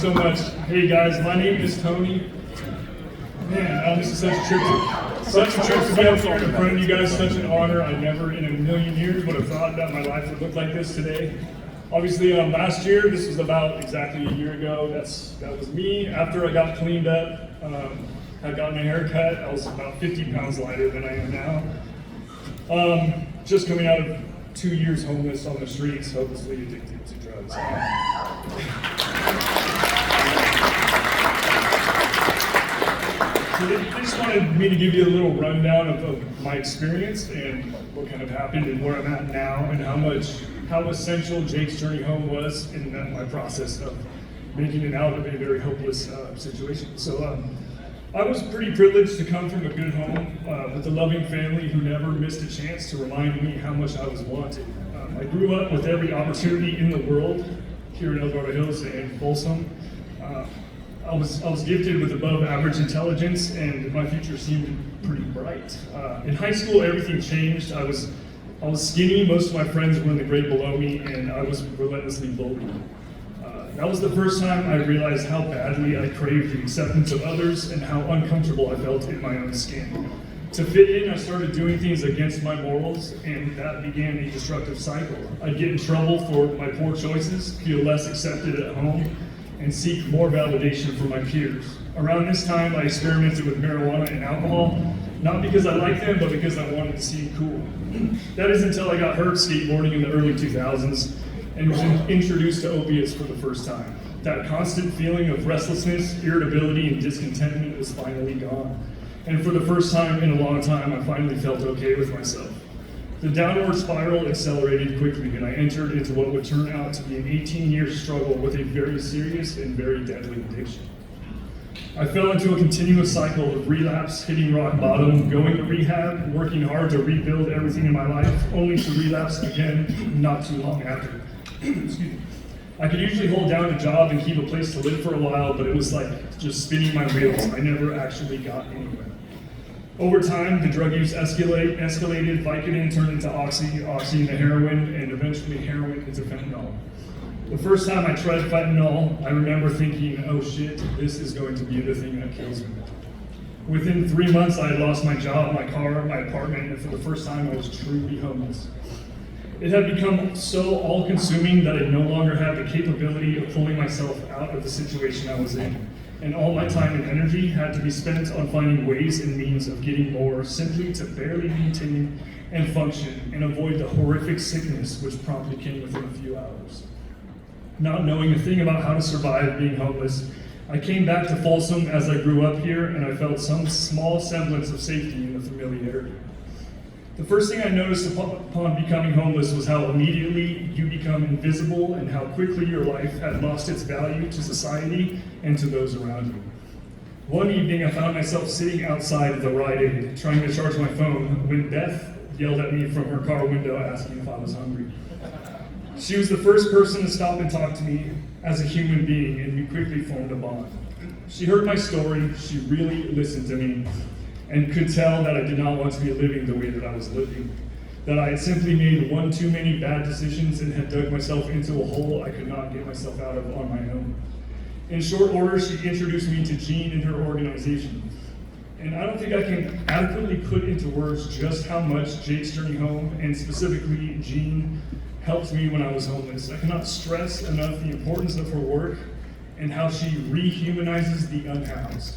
so much. Hey guys, my name is Tony. Man, this is such a trip to be up here in front of you guys. Such an honor. I never in a million years would have thought that my life would look like this today. Obviously, last year, this was about exactly a year ago. That was me. After I got cleaned up, I got my hair cut. I was about 50 pounds lighter than I am now. Just coming out of 2 years homeless on the streets, hopelessly addicted to drugs. So they just wanted me to give you a little rundown of my experience and what kind of happened and where I'm at now and how essential Jake's journey home was in my process of making it out of a very hopeless situation. So I was pretty privileged to come from a good home with a loving family who never missed a chance to remind me how much I was wanted. I grew up with every opportunity in the world here in El Dorado Hills and Folsom. I was gifted with above average intelligence and my future seemed pretty bright. In high school, everything changed. I was skinny, most of my friends were in the grade below me, and I was relentlessly bullied. That was the first time I realized how badly I craved the acceptance of others and how uncomfortable I felt in my own skin. To fit in, I started doing things against my morals, and that began a destructive cycle. I'd get in trouble for my poor choices, feel less accepted at home, and seek more validation from my peers. Around this time, I experimented with marijuana and alcohol, not because I liked them, but because I wanted to seem cool. That is until I got hurt skateboarding in the early 2000s and was introduced to opiates for the first time. That constant feeling of restlessness, irritability, and discontentment was finally gone. And for the first time in a long time, I finally felt okay with myself. The downward spiral accelerated quickly, and I entered into what would turn out to be an 18-year struggle with a very serious and very deadly addiction. I fell into a continuous cycle of relapse, hitting rock bottom, going to rehab, working hard to rebuild everything in my life, only to relapse again not too long after. Excuse me. I could usually hold down a job and keep a place to live for a while, but it was like just spinning my wheels. I never actually got anywhere. Over time, the drug use escalated, Vicodin turned into Oxy into heroin, and eventually heroin into fentanyl. The first time I tried fentanyl, I remember thinking, oh shit, this is going to be the thing that kills me. Within 3 months, I had lost my job, my car, my apartment, and for the first time, I was truly homeless. It had become so all-consuming that I no longer had the capability of pulling myself out of the situation I was in. And all my time and energy had to be spent on finding ways and means of getting more, simply to barely maintain and function and avoid the horrific sickness which promptly came within a few hours. Not knowing a thing about how to survive being homeless, I came back to Folsom as I grew up here, and I felt some small semblance of safety in the familiarity. The first thing I noticed upon becoming homeless was how immediately you become invisible and how quickly your life had lost its value to society and to those around you. One evening, I found myself sitting outside of the Rite Aid, trying to charge my phone, when Beth yelled at me from her car window asking if I was hungry. She was the first person to stop and talk to me as a human being, and we quickly formed a bond. She heard my story, she really listened to me, and could tell that I did not want to be living the way that I was living. That I had simply made one too many bad decisions and had dug myself into a hole I could not get myself out of on my own. In short order, she introduced me to Jean and her organization. And I don't think I can adequately put into words just how much Jake's Journey Home, and specifically Jean, helped me when I was homeless. I cannot stress enough the importance of her work and how she rehumanizes the unhoused.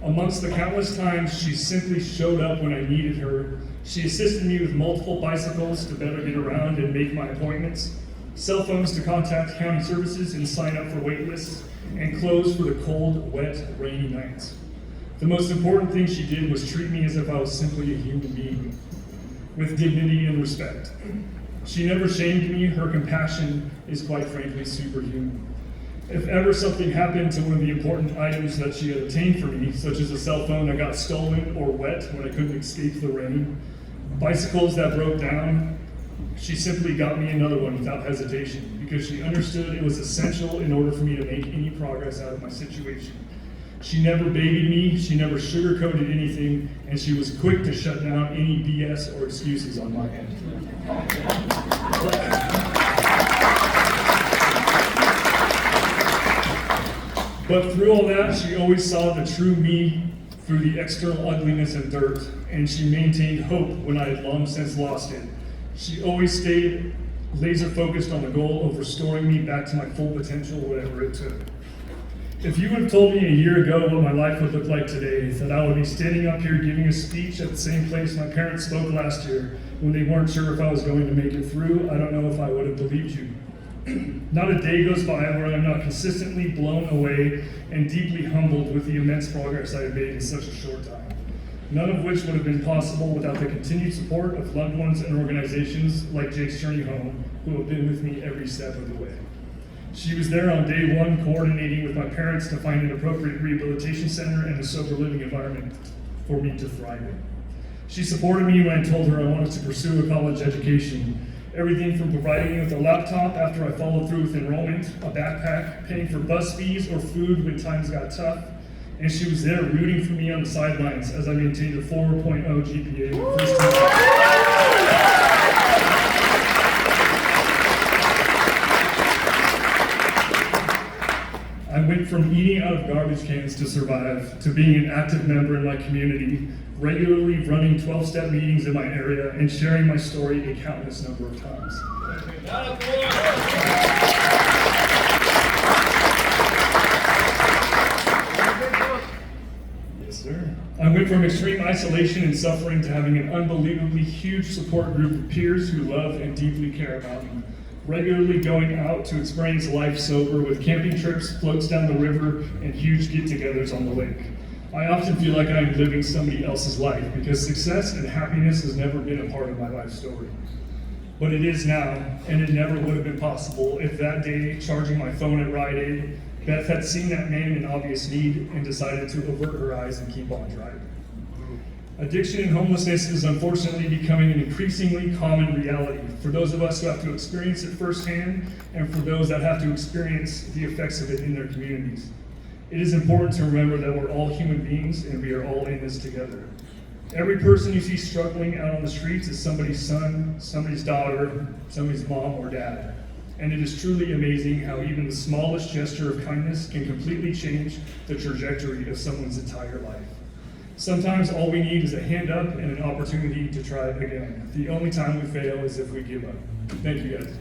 Amongst the countless times she simply showed up when I needed her, she assisted me with multiple bicycles to better get around and make my appointments, cell phones to contact county services and sign up for wait lists, and clothes for the cold, wet, rainy nights. The most important thing she did was treat me as if I was simply a human being, with dignity and respect. She never shamed me. Her compassion is quite frankly superhuman. If ever something happened to one of the important items that she had obtained for me, such as a cell phone that got stolen or wet when I couldn't escape the rain, bicycles that broke down, she simply got me another one without hesitation, because she understood it was essential in order for me to make any progress out of my situation. She never babied me, she never sugarcoated anything, and she was quick to shut down any BS or excuses on my end. But through all that, she always saw the true me through the external ugliness and dirt, and she maintained hope when I had long since lost it. She always stayed laser focused on the goal of restoring me back to my full potential, whatever it took. If you would have told me a year ago what my life would look like today, that I would be standing up here giving a speech at the same place my parents spoke last year when they weren't sure if I was going to make it through, I don't know if I would have believed you. Not a day goes by where I'm not consistently blown away and deeply humbled with the immense progress I have made in such a short time. None of which would have been possible without the continued support of loved ones and organizations like Jake's Journey Home, who have been with me every step of the way. She was there on day one, coordinating with my parents to find an appropriate rehabilitation center and a sober living environment for me to thrive in. She supported me when I told her I wanted to pursue a college education. Everything from providing me with a laptop after I followed through with enrollment, a backpack, paying for bus fees or food when times got tough, and she was there rooting for me on the sidelines as I maintained a 4.0 GPA the first time. I went from eating out of garbage cans to survive to being an active member in my community, regularly running 12-step meetings in my area and sharing my story a countless number of times. Yes, sir. I went from extreme isolation and suffering to having an unbelievably huge support group of peers who love and deeply care about me. Regularly going out to experience life sober with camping trips, floats down the river, and huge get-togethers on the lake. I often feel like I'm living somebody else's life because success and happiness has never been a part of my life story. But it is now, and it never would have been possible if that day, charging my phone at Rite Aid, Beth had seen that man in obvious need and decided to avert her eyes and keep on driving. Addiction and homelessness is unfortunately becoming an increasingly common reality for those of us who have to experience it firsthand and for those that have to experience the effects of it in their communities. It is important to remember that we're all human beings and we are all in this together. Every person you see struggling out on the streets is somebody's son, somebody's daughter, somebody's mom or dad. And it is truly amazing how even the smallest gesture of kindness can completely change the trajectory of someone's entire life. Sometimes all we need is a hand up and an opportunity to try it again. The only time we fail is if we give up. Thank you, guys.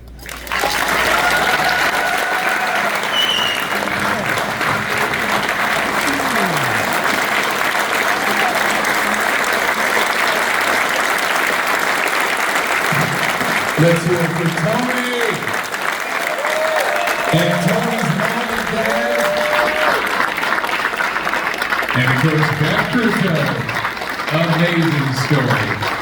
Let's hear it for Tony. And Tony's mom and dad. And of course, Beth Crusoe. Amazing story.